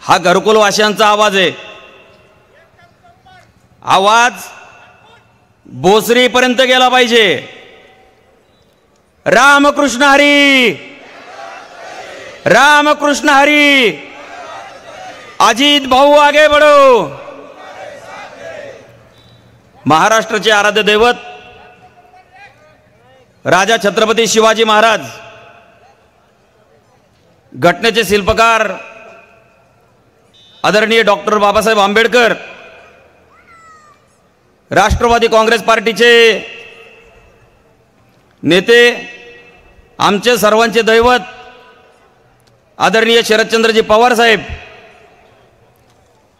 हा घरकुलवाशांचा आवाज आहे। आवाज भोसरीपर्यंत गेला पाहिजे। रामकृष्ण हरी, रामकृष्ण हरी। अजित भाऊ आगे बढ़ो। महाराष्ट्राचे आराध्य दैवत राजा छत्रपती शिवाजी महाराज, घटनेचे शिल्पकार आदरणीय डॉक्टर बाबासाहेब आंबेडकर, राष्ट्रवादी काँग्रेस पार्टीचे नेते, आमचे सर्वांचे दैवत आदरणीय शरदचंद्रजी पवार साहेब,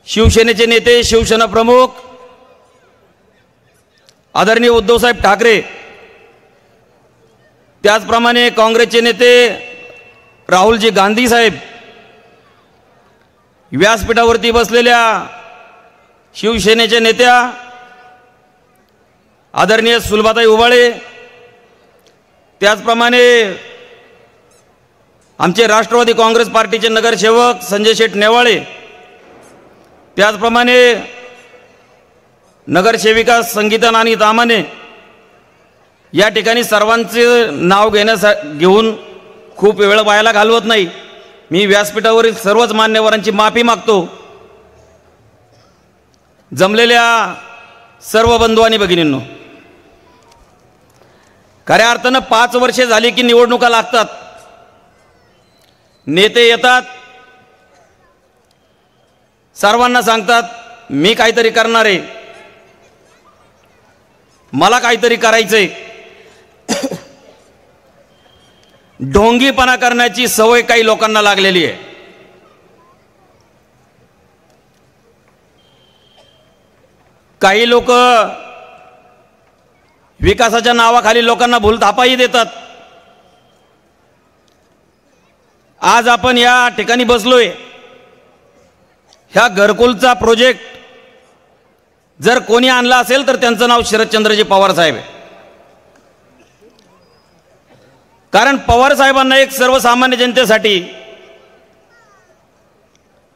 शिवसेनेचे नेते, शिवसेना प्रमुख आदरणीय उद्धवसाहेब ठाकरे, त्याचप्रमाणे काँग्रेसचे नेते राहुलजी गांधी साहेब, व्यासपीठावरती बसलेल्या शिवसेनेच्या नेत्या आदरणीय सुलभाताई उबाळे, त्याचप्रमाणे आमचे राष्ट्रवादी काँग्रेस पार्टीचे नगरसेवक संजय शेठ नेवाळे, त्याचप्रमाणे नगरसेविका संगीता नानी तामाने, या ठिकाणी सर्वांचे नाव घेऊन खूप वेळ वायाला घालवत नाही, मी व्यासपीठावरील सर्वच मान्यवरांची माफी मागतो। जमलेल्या सर्व बंधू आणि भगिनींनो, खऱ्या अर्थानं 5 वर्षे झाली की निवडणुका लागतात, नेते येतात, सर्वांना सांगतात मी काहीतरी करणार आहे, मला काहीतरी करायचंय। ढोंगीपणा करण्याची सवय काही लोकांना लागलेली आहे। काही लोक विकासाच्या नावाखाली लोकांना भूलथापाही देतात। आज आपण या ठिकाणी बसलोय, ह्या घरकुलचा प्रोजेक्ट जर कोणी आणला असेल तर त्यांचं नाव शरदचंद्रजी पवार साहेब आहे। कारण पवार साहेबांना एक सर्वसामान्य जनतेसाठी,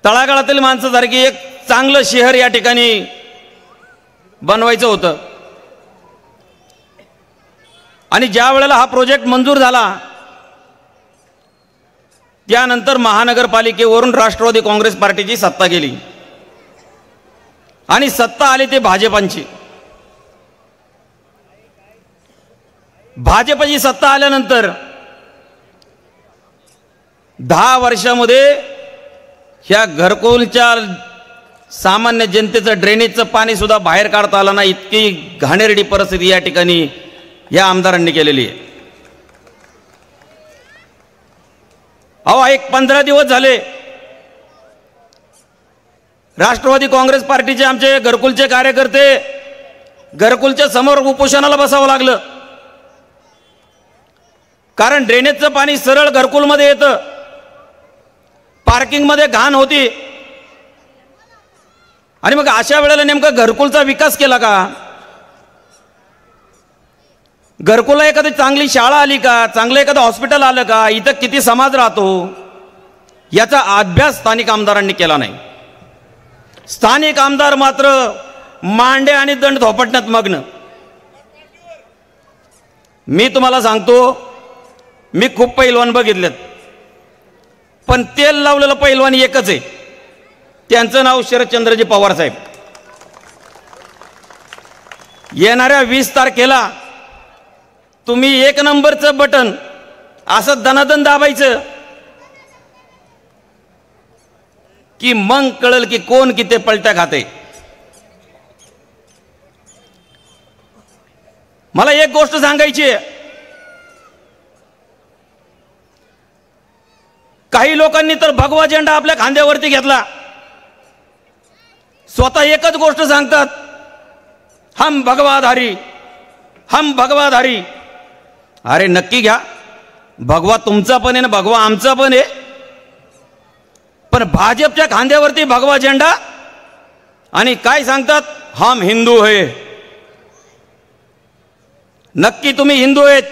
तळागाळातील माणसासारखी एक चांगलं शहर या ठिकाणी बनवायचं होतं। आणि ज्या वेळेला हा प्रोजेक्ट मंजूर झाला त्यानंतर महानगरपालिकेवरून राष्ट्रवादी काँग्रेस पार्टीची सत्ता गेली आणि सत्ता आली ते भाजपांची। भाजपची सत्ता आल्यानंतर 10 वर्षामध्ये ह्या घरकुलच्या सामान्य जनतेचं ड्रेनेजचं पाणी सुद्धा बाहेर काढता आलं नाही, इतकी घाणेरडी परिस्थिती या ठिकाणी या आमदारांनी केलेली आहे। अहो, एक 15 दिवस झाले राष्ट्रवादी काँग्रेस पार्टीचे आमचे घरकुलचे कार्यकर्ते घरकुलच्या समोर उपोषणाला बसावं लागलं, कारण ड्रेनेजचं पाणी सरळ घरकुलमध्ये येतं, पार्किंगमध्ये घाण होती। आणि मग अशा वेळेला नेमका घरकुलचा विकास केला का? घरकुलला एखादी चांगली शाळा आली का? चांगलं एखादं हॉस्पिटल आलं का? इथं किती समाज राहतो याचा अभ्यास स्थानिक आमदारांनी केला नाही। स्थानिक आमदार मात्र मांडे आणि दंड थोपटण्यात मग्न। मी तुम्हाला सांगतो, मी खूप पैलवान बघितलेत, पण तेल लावलेलं पैलवान एकच आहे, त्यांचं नाव शरदचंद्रजी पवार साहेब। येणाऱ्या 20 तारखेला तुम्ही 1 नंबरचं बटन असं दनादन दाबायचं की मग कळेल की कोण किती पलट्या खाते। मला एक गोष्ट सांगायची आहे, काही लोकांनी तर भगवा झेंडा आपल्या खांद्यावरती घेतला, स्वतः एकच गोष्ट सांगतात, हम भगवाधारी, हम भगवाधारी। अरे नक्की घ्या, भगवा तुमचा पण आहे ना, भगवा आमचा पण आहे, पण भाजपच्या खांद्यावरती भगवा झेंडा आणि काय सांगतात, हम हिंदू है। नक्की तुम्ही हिंदू आहेत,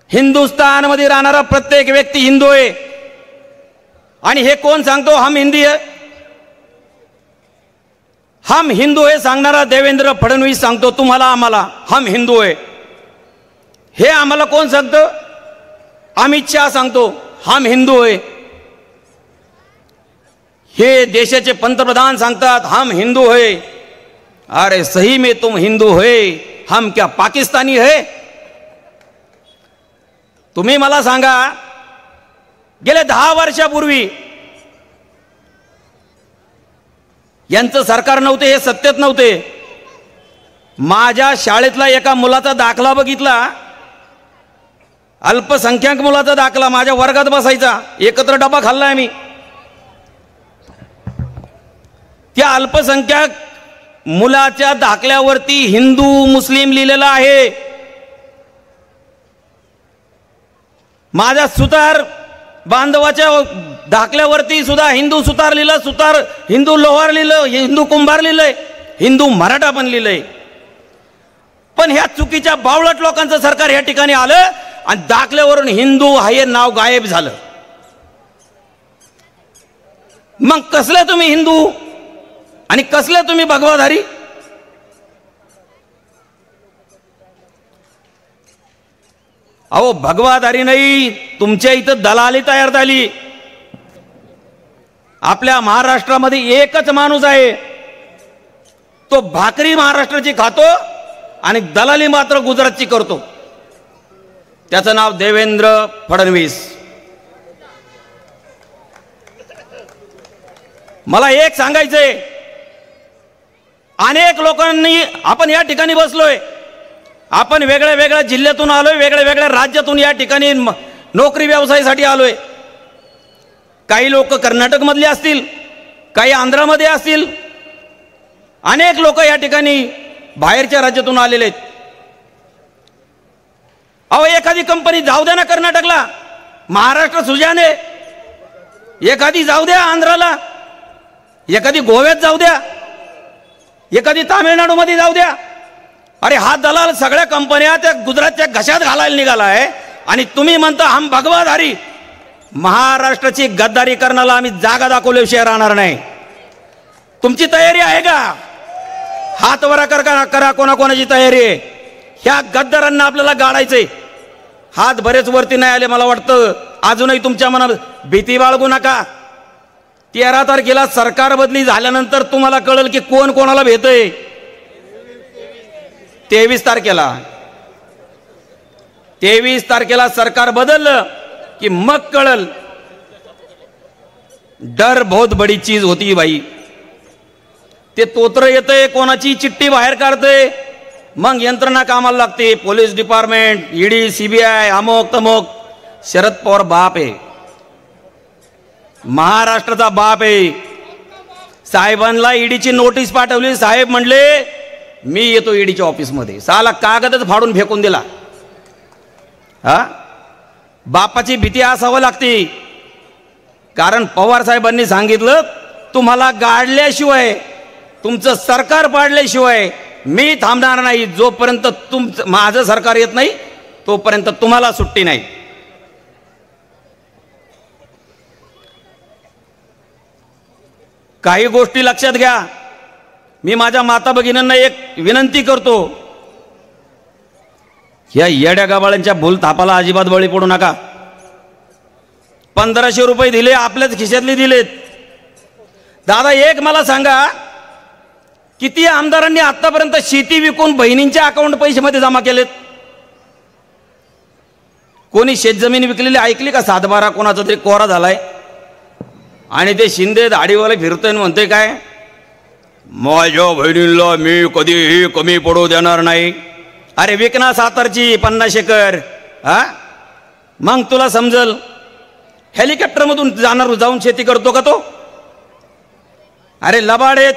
हिंदुस्थानमध्ये राहणारा प्रत्येक व्यक्ती हिंदू आहे, आणि हे कोण सांगतो हम हिंदी है? हम हिंदू हे सांगणारा देवेंद्र फडणवीस सांगतो तुम्हाला आम्हाला हम हिंदू आहे. हे आम्हाला कोण सांगतं? अमित शहा सांगतो हम हिंदू आहे. हे देशाचे पंतप्रधान सांगतात हम हिंदू है. अरे सही में तुम हिंदू है, हम क्या पाकिस्तानी है? तुम्ही मला सांगा, गेले 10 वर्षापूर्वी यांचं सरकार नव्हते, हे सत्तेत नव्हते. माझ्या शाळेतला एका मुलाचा दाखला बघितला, अल्पसंख्याक मुलाचा दाखला, माझ्या वर्गात बसायचा, एकत्र डबा खाल्लाय मी. त्या अल्पसंख्याक मुलाच्या दाखल्यावरती हिंदू मुस्लिम लिहिलेलं आहे. माझ्या सुतार बांधवाच्या दाखल्यावरती सुद्धा हिंदू सुतार लिहिलं, सुतार हिंदू लोहार लिहिलं, हिंदू कुंभार लिहिलंय, हिंदू मराठा पण लिहिलंय. पण ह्या चुकीच्या बावळट लोकांचं सरकार या ठिकाणी आलं आणि दाखल्यावरून हिंदू हे नाव गायब झालं. मग कसले तुम्ही हिंदू आणि कसले तुम्ही भगवाधारी? अहो भगवाधारी नाही, तुमच्या इथं दलाली तयार झाली. आपल्या महाराष्ट्रामध्ये एकच माणूस आहे, तो भाकरी महाराष्ट्राची खातो आणि दलाली मात्र गुजरातची करतो. त्याचं नाव देवेंद्र फडणवीस. मला एक सांगायचंय, अनेक लोकांनी आपण या ठिकाणी बसलोय, आपण वेगळ्या वेगळ्या जिल्ह्यातून आलोय, वेगळ्या वेगळ्या राज्यातून या ठिकाणी नोकरी व्यवसायासाठी आलोय. काही लोक कर्नाटक मधले असतील, काही आंध्रामध्ये असतील, अनेक लोक या ठिकाणी बाहेरच्या राज्यातून आलेले आहेत. अहो एखादी कंपनी जाऊ द्या ना कर्नाटकला, महाराष्ट्र सुजाने, एखादी जाऊ द्या आंध्राला, एखादी गोव्यात जाऊ द्या, एखादी तामिळनाडू मध्ये जाऊ द्या. अरे हा दलाल सगळ्या कंपन्या त्या गुजरातच्या घशात घालायला निघालाय आणि तुम्ही म्हणता हम भगवाधारी. महाराष्ट्राची गद्दारी करण्याला आम्ही जागा दाखवल्याशिवाय राहणार नाही. तुमची तयारी आहे का? हात वर करा, कोणाकोणाची तयारी आहे? ह्या गद्दारांना आपल्याला गाडायचंय. हात बरेच वरती नाही आले, मला वाटतं अजूनही तुमच्या मनात भीती बाळगू नका. 13 तारखेला सरकार बदली झाल्यानंतर तुम्हाला कळेल की कोण कोणाला भेटतंय. 23 तारखेला सरकार बदललं की मग कळल. डर बहुत बडी चीज होती भाई. ते तोत्र येतंय, कोणाची चिठ्ठी बाहेर काढतंय, मग यंत्रणा कामाला लागते. पोलीस डिपार्टमेंट, ईडी, सीबीआय, अमोक तमोक. शरद पवार बाप आहे, महाराष्ट्राचा बाप आहे. साहेबांना ईडीची नोटीस पाठवली, साहेब म्हणले मी येतो ईडीच्या ऑफिसमध्ये. साला कागदच फाडून फेकून दिला. हा, बापाची भीती असावं लागते. कारण पवार साहेबांनी सांगितलं तुम्हाला गाडल्याशिवाय, तुमचं सरकार पाडल्याशिवाय मी थांबणार नाही. जोपर्यंत माझं सरकार येत नाही तोपर्यंत तुम्हाला सुट्टी नाही. काही गोष्टी लक्षात घ्या. मी माझ्या माता भगिनींना एक विनंती करतो, या येड्या गाबाळ्यांच्या भूल थापाला अजिबात बळी पडू नका. 1500 रुपये दिले, आपल्याच खिशातले दिलेत. दादा एक मला सांगा, किती आमदारांनी आतापर्यंत शेती विकून बहिणींच्या अकाउंट पैशामध्ये जमा केलेत? कोणी शेतजमीन विकलेली ऐकली का? 7-12 कोणाचा तरी कोरा झालाय आणि ते शिंदे दाढीवाले फिरतोय म्हणते काय, माझ्या बहिणीला मी कधीही कमी पडू देणार नाही. अरे विकना सातारची 50 एकर. हा, मग तुला समजल. हेलिकॉप्टर मधून जाऊन शेती करतो का तो? अरे लबाडेत.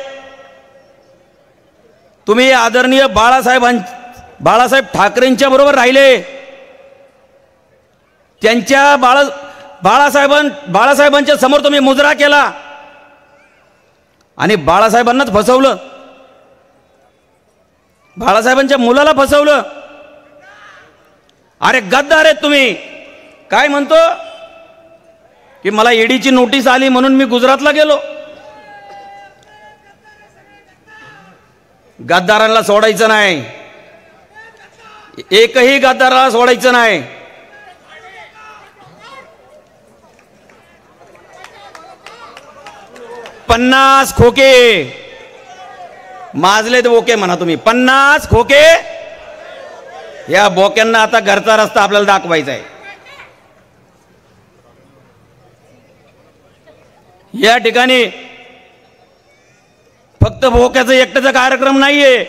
तुम्ही आदरणीय बाळासाहेब ठाकरेंच्या बरोबर राहिले. त्यांच्या बाळासाहेबांच्या समोर तुम्ही मुजरा केला आणि बाळासाहेबांनाच फसवलं, बाळासाहेबांच्या मुलाला फसवलं. अरे गद्दार आहेत तुम्ही. काय म्हणतो? की मला ईडीची नोटीस आली म्हणून मी गुजरातला गेलो. गद्दारांना सोडायचं नाही, एकही गद्दाराला सोडायचं नाही. पन्नास खोके माजले तर बोके म्हणा तुम्ही, 50 खोके. या बोक्यांना आता घरचा रस्ता आपल्याला दाखवायचा आहे. या ठिकाणी फक्त भोक्याचं एकट्याचा कार्यक्रम नाहीये.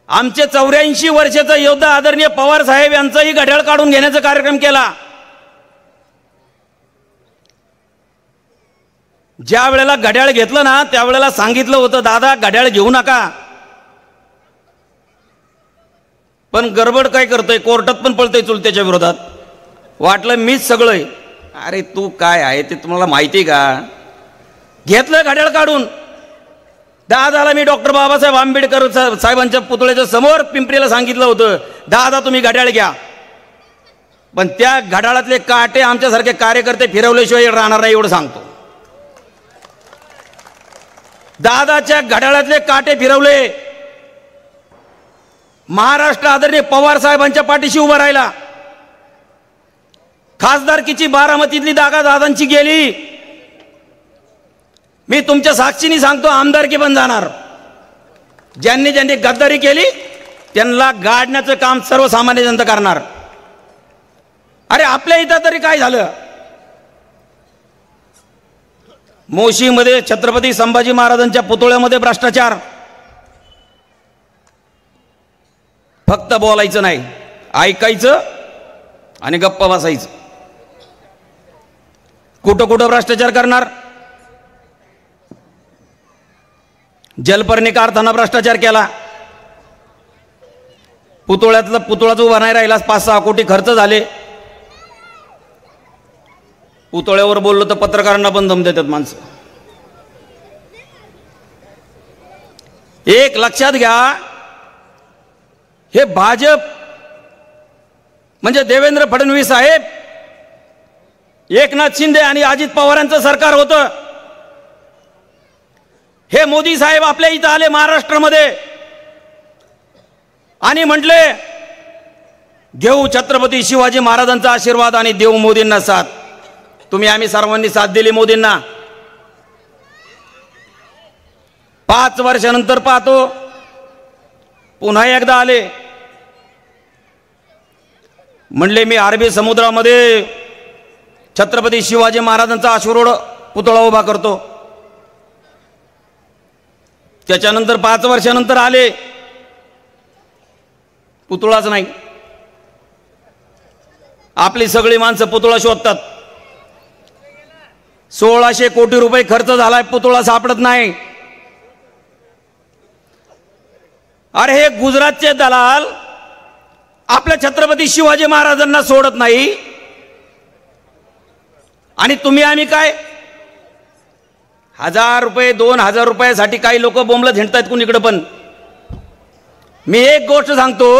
आमचे 84 वर्षाचा योद्धा आदरणीय पवार साहेब यांचाही घड्याळ काढून घेण्याचा कार्यक्रम केला. ज्या वेळेला घड्याळ घेतलं ना त्यावेळेला सांगितलं होतं, दादा घड्याळ घेऊ नका. पण गडबड काय करतोय, कोर्टात पण पळतोय चुलत्याच्या विरोधात. वाटलं मीच सगळं. अरे तू काय आहे ते तुम्हाला माहिती का? घेतलं घड्याळ काढून. दादाला मी डॉक्टर बाबासाहेब आंबेडकर साहेबांच्या पुतळ्याच्या समोर पिंपरीला सांगितलं होतं, दादा तुम्ही घड्याळ घ्या. पण त्या घड्याळातले काटे आमच्यासारखे कार्यकर्ते फिरवल्याशिवाय राहणार नाही एवढं सांगतो. दादाच्या घड्याळातले काटे फिरवले. महाराष्ट्र आदरणीय पवार साहेबांच्या पाठीशी उभा राहिला. खासदारकीची बारामतीतली जागा दादांची गेली. मी तुमच्या साक्षीने सांगतो, आमदारकी पण जाणार. ज्यांनी ज्यांनी गद्दारी केली त्यांना गाडण्याचं काम सर्वसामान्य जनता करणार. अरे आपल्या इथं तरी काय झालं? मोशीमध्ये छत्रपती संभाजी महाराजांच्या पुतळ्यामध्ये भ्रष्टाचार. फक्त बोलायचं नाही, ऐकायचं आणि गप्प बसायचं. कुठं कुठं भ्रष्टाचार करणार? जलपर्णी कारखाना भ्रष्टाचार केला. पुतळाच उभा नाही राहिला, 5-6 कोटी खर्च झाले. पुतळ्यावर बोललो तर पत्रकारांना पण दम देतात माणसं. एक लक्षात घ्या, हे भाजप म्हणजे देवेंद्र फडणवीस साहेब, एकनाथ शिंदे आणि अजित पवारांचं सरकार होतं. हे मोदी साहेब आपल्या इथं आले महाराष्ट्रामध्ये आणि म्हटले घेऊ छत्रपती शिवाजी महाराजांचा आशीर्वाद आणि देऊ मोदींना साथ. आम्ही सर्वांनी साथ दिली मोदींना. 5 वर्षानंतर पाहतो पुन्हा एकदा आले. म्हणले मी अरबी समुद्रामध्ये छत्रपती शिवाजी महाराजांचा अश्वारूढ पुतळा उभा करतो. त्याच्यानंतर 5 वर्षानंतर आले, पुतळाच नाही. आपली सगळी माणसं पुतळा शोधतात. 1600 कोटी रुपये खर्च झालाय, पुतळा सापडत नाही. अरे हे गुजरातचे दलाल आपल्या छत्रपती शिवाजी महाराजांना सोडत नाही आणि आम्ही काय 1000 रुपये 2000 रुपयासाठी काही लोक बोंबलत हिंडतात कुणीकडे पण. मी एक गोष्ट सांगतो,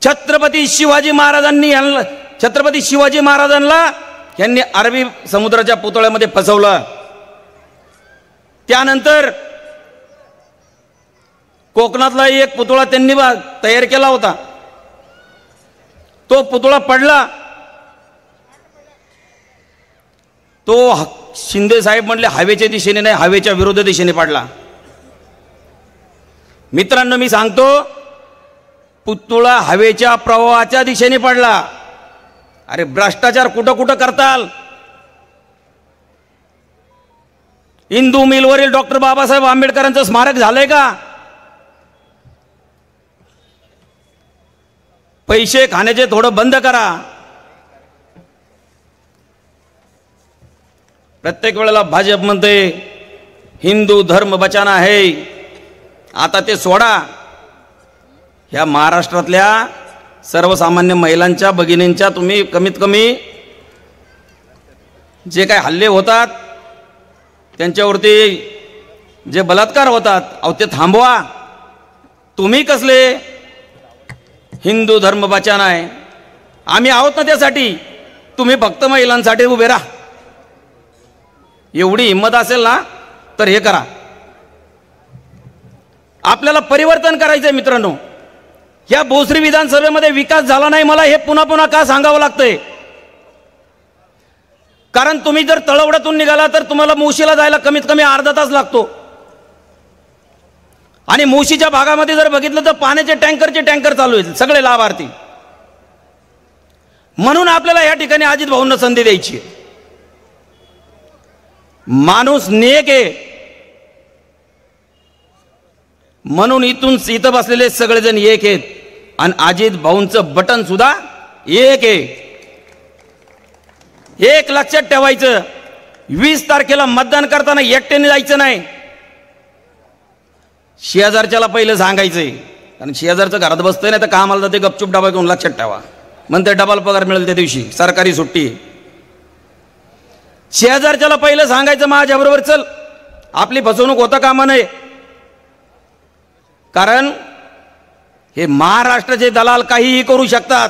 छत्रपती शिवाजी महाराजांना यांनी अरबी समुद्राच्या पुतळ्यामध्ये फसवलं. त्यानंतर कोकणातला एक पुतळा त्यांनी तयार केला होता, तो पुतळा पडला. तो शिंदे साहेब म्हणले हवेच्या दिशेने नाही, हवेच्या विरुद्ध दिशेने पडला. मित्रांनो मी सांगतो, पुतळा हवेच्या प्रवाहाच्या दिशेने पडला. अरे भ्रष्टाचार कुठं कुठं करताल? हिंदू मिलवरील डॉक्टर बाबासाहेब आंबेडकरांचं स्मारक झालंय का? पैसे खाण्याचे थोडं बंद करा. प्रत्येक वेळेला भाजप म्हणते हिंदू धर्म बचाना है. आता ते सोडा. ह्या महाराष्ट्रातल्या सर्वसामान्य महिलांच्या भगिनींच्या कमीत कमी जे काय हल्ले होतात त्यांच्यावरती जे बलात्कार होतात, अहो ते थांबवा. तुम्ही कसले हिंदू धर्म बचाना आहे? आम्ही आहोत ना त्यासाठी. तुम्ही फक्त महिलांसाठी उभे राहा. एवढी हिंमत असेल ना तर हे करा. आपल्याला परिवर्तन करायचंय मित्रांनो. या भोसरी विधानसभेमध्ये विकास झाला नाही, मला हे पुन्हा पुन्हा का सांगावं लागतंय? कारण तुम्ही जर तळवड्यातून निघाला तर तुम्हाला मुशीला जायला कमीत कमी अर्धा तास लागतो. आणि मुशीच्या भागामध्ये जर बघितलं तर पाण्याचे टँकर चालू आहेत, सगळे लाभार्थी. म्हणून आपल्याला या ठिकाणी अजित भाऊंना संधी द्यायची. माणूस नेक आहे म्हणून इथं बसलेले सगळेजण एक आहेत. आणि अजित भाऊंचं बटन सुद्धा एक आहे. एक लक्षात ठेवायचं, 20 तारखेला मतदान करताना एकट्याने जायचं नाही. शेजारच्याला पहिलं सांगायचंय. कारण शेजारचं घरात बसतंय नाही तर कामाला जाते गपचूप डबा घेऊन, लक्षात ठेवा. म्हणते डबल पगार मिळेल त्या दिवशी, सरकारी सुट्टी. शेजारच्याला पहिलं सांगायचं माझ्याबरोबर चल, आपली फसवणूक होता कामा नये. कारण हे महाराष्ट्राचे दलाल काहीही करू शकतात.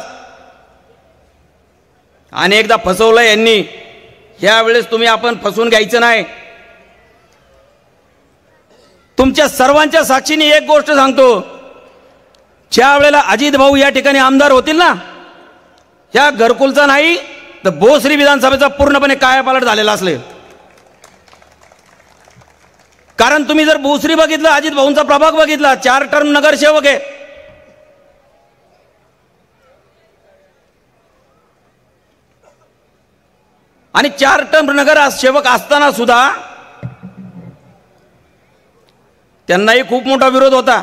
आणि एकदा फसवलं यांनी, यावेळेस तुम्ही आपण फसवून घ्यायचं नाही. तुमच्या सर्वांच्या साक्षीने एक गोष्ट सांगतो, ज्या वेळेला अजित भाऊ या ठिकाणी आमदार होतील ना, या घरकुलचा नाही तर भोसरी विधानसभेचा पूर्णपणे कायापालट झालेला असले. कारण तुम्ही जर भोसरी बघितलं, अजित भाऊंचा प्रभाग बघितला, 4 टर्म नगरसेवक आहे. आणि 4 टर्म नगरसेवक असताना सुद्धा त्यांनाही खूप मोठा विरोध होता.